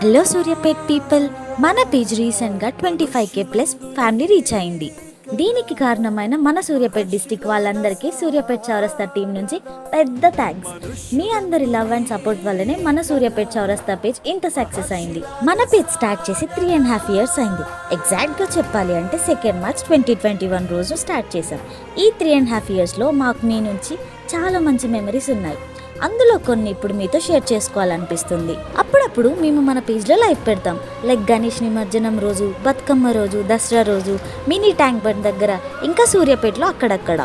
Hello Suryapet people, మన page రీసెంట్గా 25K plus family reach అయింది. దీనికి కారణమైన మన సూర్యాపేట్ డిస్టిక్ వాళ్ళందరికీ సూర్యాపేట్ చౌరస్తా టీం నుంచి పెద్ద థ్యాంక్స్. మీ అందరి లవ్ అండ్ సపోర్ట్ వల్లనే మన సూర్యాపేట్ చౌరస్తా పేజ్ ఇంత సక్సెస్ అయింది. మన పేజ్ స్టార్ట్ చేసి 3.5 years అయింది. ఎగ్జాక్ట్గా చెప్పాలి అంటే 2 March 2021 రోజు స్టార్ట్ చేశాం. ఈ 3.5 yearsలో మాకు మీ నుంచి చాలా మంచి మెమరీస్ ఉన్నాయి. అందులో కొన్ని ఇప్పుడు మీతో షేర్ చేసుకోవాలనిపిస్తుంది. అప్పుడప్పుడు మేము మన పేజ్లో లైవ్ పెడతాం, లైక్ గణేష్ నిమజ్జనం రోజు, బతుకమ్మ రోజు, దసరా రోజు, మినీ ట్యాంక్ బండ్ దగ్గర, ఇంకా సూర్యాపేటలో అక్కడక్కడ.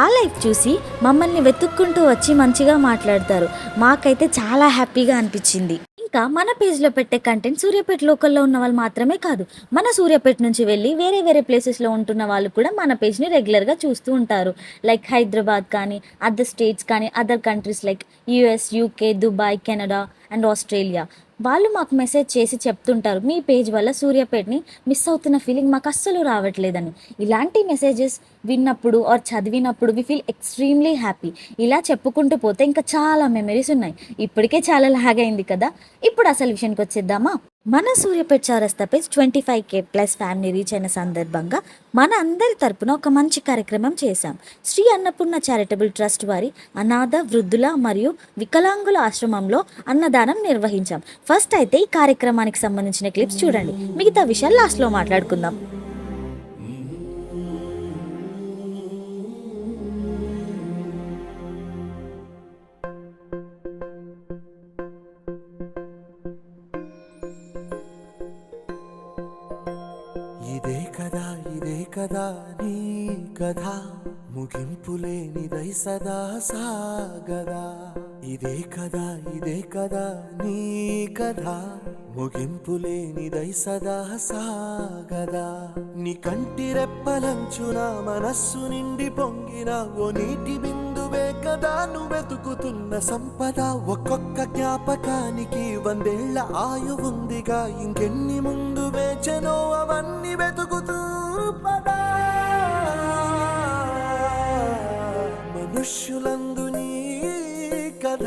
ఆ లైవ్ చూసి మమ్మల్ని వెతుక్కుంటూ వచ్చి మంచిగా మాట్లాడతారు. మాకైతే చాలా హ్యాపీగా అనిపించింది. ఇంకా మన పేజ్లో పెట్టే కంటెంట్ సూర్యాపేట లోకల్లో ఉన్న వాళ్ళు మాత్రమే కాదు, మన సూర్యాపేట నుంచి వెళ్ళి వేరే వేరే ప్లేసెస్లో ఉంటున్న వాళ్ళు కూడా మన పేజ్ని రెగ్యులర్గా చూస్తూ ఉంటారు. లైక్ హైదరాబాద్ కానీ, అదర్ స్టేట్స్ కానీ, other countries like US, UK, Dubai, Canada and Australia. వాళ్ళు మాకు మెసేజ్ చేసి చెప్తుంటారు, మీ పేజ్ వల్ల సూర్యాపేటని మిస్ అవుతున్న ఫీలింగ్ మాకు అస్సలు రావట్లేదని. ఇలాంటి మెసేజెస్ విన్నప్పుడు ఆర్ చదివినప్పుడు వి ఫీల్ ఎక్స్ట్రీమ్లీ హ్యాపీ. ఇలా చెప్పుకుంటూ పోతే ఇంకా చాలా మెమరీస్ ఉన్నాయి. ఇప్పటికే చాలా లాగైంది కదా. ఇప్పుడు అసలు విషయానికి వచ్చేద్దామా. మన సూర్యాపేట చౌరస్తా page 25K plus family reach అయిన సందర్భంగా మన అందరి తరపున ఒక మంచి కార్యక్రమం చేశాం. శ్రీ అన్నపూర్ణ చారిటబుల్ ట్రస్ట్ వారి అనాథ, వృద్ధుల మరియు వికలాంగుల ఆశ్రమంలో అన్నదానం నిర్వహించాం. ఫస్ట్ అయితే ఈ కార్యక్రమానికి సంబంధించిన క్లిప్స్ చూడండి, మిగతా విషయాలు లాస్ట్లో మాట్లాడుకుందాం. ఇదే కదా నీ కథ, ముగింపులేనిదై సదా సాగదా. ఇదే కదా నీ కథ, ముగింపులేనిదై సదా సాగదా. నీ కంటి రెప్పలంచున మనస్సు నిండి పొంగిన ఓ నీటి బిందువే కదా నువ్వెతుకుతున్న సంపద. ఒక్కొక్క జ్ఞాపకానికి 100 ఏళ్ల ఆయువుందిగా, ఇంకెన్ని ముందు వేచనో అవన్నీ వెతుకుతూ పదా. మనుష్యులందు నీ కథ.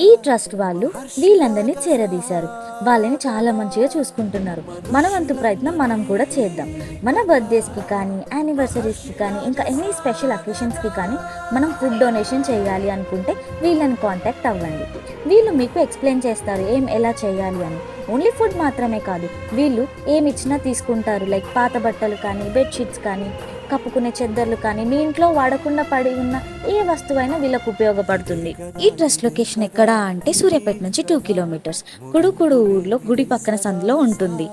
ఈ ట్రస్ట్ వాళ్ళు వీళ్ళందరినీ చేరదీశారు. వాళ్ళని చాలా మంచిగా చూసుకుంటున్నారు. మన వంతు ప్రయత్నం మనం కూడా చేద్దాం. మన బర్త్డేస్కి కానీ, యానివర్సరీస్కి కానీ, ఇంకా ఎనీ స్పెషల్ అకేషన్స్కి కానీ మనం ఫుడ్ డొనేషన్ చేయాలి అనుకుంటే వీళ్ళని కాంటాక్ట్ అవ్వండి. వీళ్ళు మీకు ఎక్స్ప్లెయిన్ చేస్తారు ఎలా చేయాలి అని. ఓన్లీ ఫుడ్ మాత్రమే కాదు, వీళ్ళు ఏమి ఇచ్చినా తీసుకుంటారు. లైక్ పాత బట్టలు కానీ, బెడ్షీట్స్ కానీ, కప్పుకునే చెద్దర్లు కానీ, మీ ఇంట్లో వాడకుండా పడి ఉన్న ఏ వస్తువైనా వీళ్ళకు ఉపయోగపడుతుంది. ఈ ట్రస్ట్ లొకేషన్ ఎక్కడ అంటే సూర్యాపేట నుంచి 2 kilometers కుడుకుడు ఊర్లో గుడి పక్కన సందులో ఉంటుంది.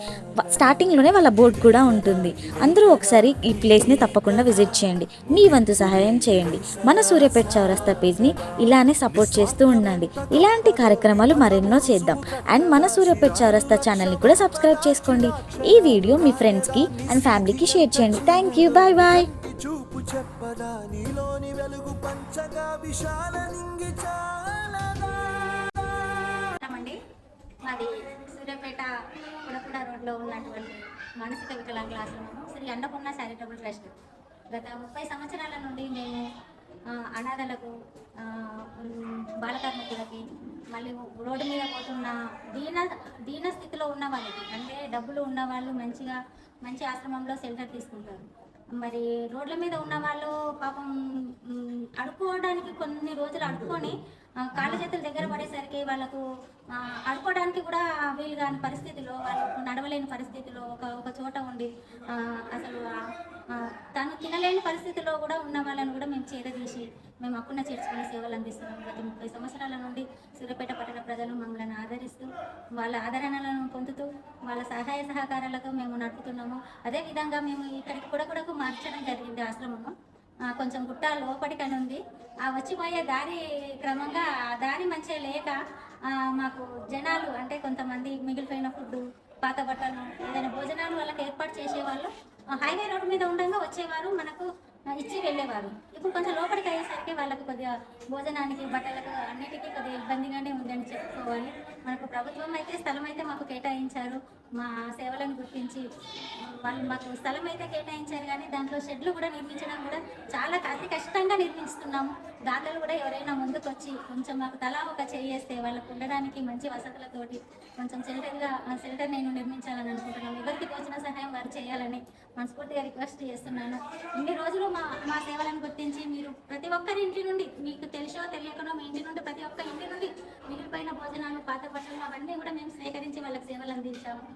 స్టార్టింగ్లోనే వాళ్ళ బోర్డు కూడా ఉంటుంది. అందరూ ఒకసారి ఈ ప్లేస్ని తప్పకుండా విజిట్ చేయండి. మీ వంతు సహాయం చేయండి. మన సూర్యాపేట చౌరస్తా పేజ్ని ఇలానే సపోర్ట్ చేస్తూ ఉండండి. ఇలాంటి కార్యక్రమాలు మరెన్నో చేద్దాం. అండ్ మన సూర్యాపేట చౌరస్తా ఛానల్ని కూడా సబ్స్క్రైబ్ చేసుకోండి. ఈ వీడియో మీ ఫ్రెండ్స్కి అండ్ ఫ్యామిలీకి షేర్ చేయండి. Thank you, bye bye. చూపు చెప్పదా నీలోని వెలుగు పంచగా విశాల నింగి చాలదా. మాది సూర్యాపేట కుడకుడ రోడ్లో ఉన్నటువంటి మానసిక వికలాంగుల ఆశ్రమం శ్రీ అన్నపూర్ణ చారిటబుల్ ట్రస్ట్. గత 30 సంవత్సరాల నుండి మేము అనాథలకు, బాలకార్మికులకి, మళ్ళీ రోడ్డు మీద పోతున్న దీన స్థితిలో ఉన్న వాళ్ళకి, అంటే డబ్బులు ఉన్న వాళ్ళు మంచి ఆశ్రమంలో షెల్టర్ తీసుకుంటారు. మరి రోడ్ల మీద ఉన్న వాళ్ళు పాపం అడుక్కోవడానికి కొన్ని రోజులు అడుక్కొని కాళ్ళ చేతుల దగ్గర పడేసరికి వాళ్ళకు ఆడుకోవడానికి కూడా వీలు కాని పరిస్థితిలో, వాళ్ళకు నడవలేని పరిస్థితిలో, ఒక చోట ఉండి అసలు తను తినలేని పరిస్థితిలో కూడా ఉన్న వాళ్ళని కూడా మేము చేరదీసి మేము అక్కున చేర్చుకునే సేవలు అందిస్తున్నాం. గత 30 సంవత్సరాల నుండి సూర్యాపేట పట్టణ ప్రజలు మమ్మల్ని ఆదరిస్తూ, వాళ్ళ ఆదరణలను పొందుతూ, వాళ్ళ సహాయ సహకారాలతో మేము నడుపుతున్నాము. అదేవిధంగా మేము ఇక్కడికి కూడా మార్చడం జరిగింది. ఆశ్రమము కొంచెం గుట్ట లోపలికని ఉంది. వచ్చిపోయే దారి క్రమంగా ఆ దారి మంచిగా లేక మాకు జనాలు, అంటే కొంతమంది మిగిలిపోయిన ఫుడ్, పాత బట్టలు, ఏదైనా భోజనాలు వాళ్ళకి ఏర్పాటు చేసేవాళ్ళు. హైవే రోడ్డు మీద ఉండగా వచ్చేవారు, మనకు ఇచ్చి వెళ్ళేవారు. ఇప్పుడు కొంచెం లోపలికి అయ్యేసరికి వాళ్ళకి కొద్దిగా భోజనానికి, బట్టలకు, అన్నిటికీ కొద్దిగా ఇబ్బందిగానే ఉందని చెప్పుకోవాలి. మనకు ప్రభుత్వం అయితే స్థలం అయితే మాకు కేటాయించారు. మా సేవలను గుర్తించి వాళ్ళు మాకు స్థలం అయితే కేటాయించారు, కానీ దాంట్లో షెడ్లు కూడా నిర్మించడం కూడా చాలా అతి కష్టంగా నిర్మిస్తున్నాము. దాతలు కూడా ఎవరైనా ముందుకు వచ్చి కొంచెం మాకు తలా ఒక చేయేస్తే వాళ్ళకు ఉండడానికి మంచి వసతులతోటి కొంచెం షెల్టర్ నేను నిర్మించాలని అనుకుంటున్నాను. ఎవరికి తోచిన సహాయం వారు చేయాలని మనస్ఫూర్తిగా రిక్వెస్ట్ చేస్తున్నాను. ఇన్ని రోజులు మా సేవలను గుర్తించి మీరు ప్రతి ఒక్కరి ఇంటి నుండి, మీకు తెలిసో తెలియకనో మీ ఇంటి నుండి ప్రతి ఒక్క ఇంటి నుండి మిగిలిపోయిన భోజనాలు, పాత బట్టలు అవన్నీ కూడా మేము సేకరించి వాళ్ళకి సేవలు అందించాము.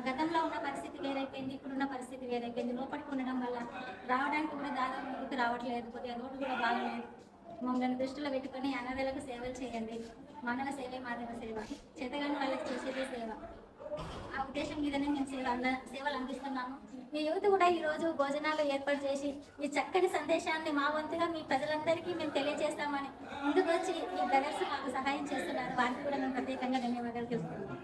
గతంలో ఉన్న పరిస్థితి వేరైపోయింది, ఇప్పుడున్న పరిస్థితి వేరైపోయింది. లోపలికి ఉండడం వల్ల రావడానికి కూడా దాదాపు ముందుకు రావట్లేదు, కొద్దిగా రోడ్డు కూడా బాగలేదు. మమ్మల్ని దృష్టిలో పెట్టుకొని అనాథలకు సేవలు చేయండి. మానవ సేవే మానవ సేవ, చేతగాని వాళ్ళకి చేసేదే సేవ. ఆ ఉద్దేశం మీదనే మేము సేవలు అందిస్తున్నాము. మీ యూత్ కూడా ఈరోజు భోజనాలు ఏర్పాటు చేసి ఈ చక్కటి సందేశాన్ని మా వంతుగా మీ ప్రజలందరికీ మేము తెలియజేస్తామని ముందుకు వచ్చి ఈ బ్రదర్స్ మాకు సహాయం చేస్తున్నారు. వారికి కూడా మేము ప్రత్యేకంగా ధన్యవాదాలు తెలుపుతున్నాం.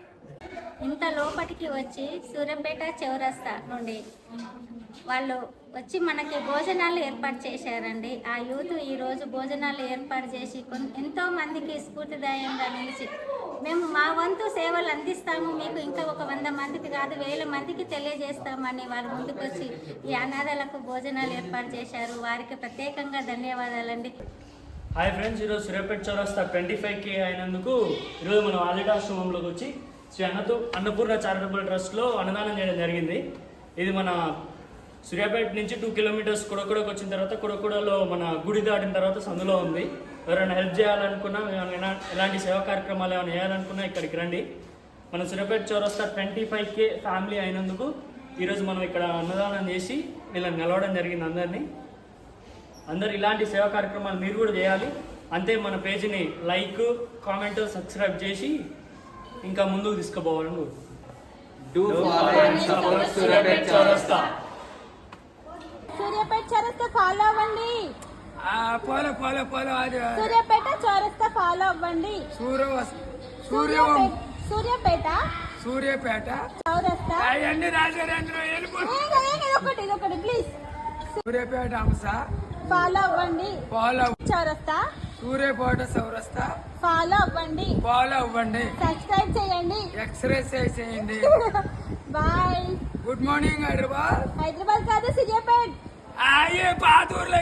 ఇంత లోపలికి వచ్చి సూర్యంపేట చౌరస్తా నుండి వాళ్ళు వచ్చి మనకి భోజనాలు ఏర్పాటు చేశారండి. ఆ యూత్ ఈరోజు భోజనాలు ఏర్పాటు చేసి ఎంతో మందికి స్ఫూర్తిదాయంగా నిలిచి మేము మా వంతు సేవలు అందిస్తాము, మీకు ఇంకా ఒక 100 మందికి కాదు 1000 మందికి తెలియజేస్తామని వారు ముందుకు వచ్చి ఈ అనాథలకు భోజనాలు ఏర్పాటు చేశారు. వారికి ప్రత్యేకంగా ధన్యవాదాలండి. హాయ్ ఫ్రెండ్స్, ఈరోజు సూర్యాపేట చౌరస్తా 25K అయినందుకు ఈరోజు మనం ఆశ్రమంలోకి వచ్చి శ్రీ అన్నపూర్ణ చారిటబుల్ ట్రస్ట్లో అన్నదానం చేయడం జరిగింది. ఇది మన సూర్యాపేట నుంచి 2 కిలోమీటర్స్ కుడకూడకు వచ్చిన తర్వాత కుడకూడలో మన గుడి దాటిన తర్వాత సందులో ఉంది. ఎవరైనా హెల్ప్ చేయాలనుకున్నా, ఎలాంటి సేవా కార్యక్రమాలు ఏమైనా చేయాలనుకున్నా ఇక్కడికి రండి. మన సూర్యాపేట చౌరస్తా 25K ఫ్యామిలీ అయినందుకు ఈరోజు మనం ఇక్కడ అన్నదానం చేసి వీళ్ళని నిలవడం జరిగింది. అందరు ఇలాంటి సేవా కార్యక్రమాలు మీరు కూడా చేయాలి. అంతే, మన పేజీని లైక్, కామెంట్, సబ్స్క్రైబ్ చేసి ఇంకా ముందుకు తీసుకుపోవాలని సూర్యాపేట చౌరస్తా ఫాలో అవ్వండి. సూర్యాపేట చౌరస్తా ఫాలో అవ్వండి. సూర్యాపేట చౌరస్తా ఒకటి ప్లీజ్. సూర్యాపేట అంశ ఫాలో అవ్వండి. చౌరస్తా సూర్యాపేట చౌరస్తా ఫాలో అవ్వండి. సబ్స్క్రైబ్ చేయండి. ఎక్సర్సైజ్ చేయండి. బాయ్. గుడ్ మార్నింగ్ హైదరాబాద్ కాదు, సూర్యాపేట. పాతూర్లో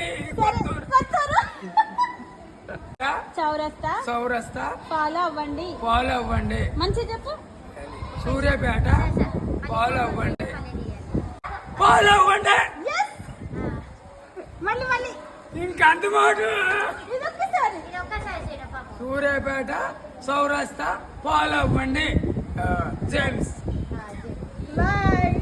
చౌరస్తా ఫాలో అవ్వండి. మంచిగా చెప్పు. సూర్యాపేట ఫాలో అవ్వండి. మళ్ళీ ఇంకంత మాట. ఇదొక్కసారి సూర్యాపేట చౌరస్తా ఫాలో అవ్వండి. జేమ్స్. బాయ్.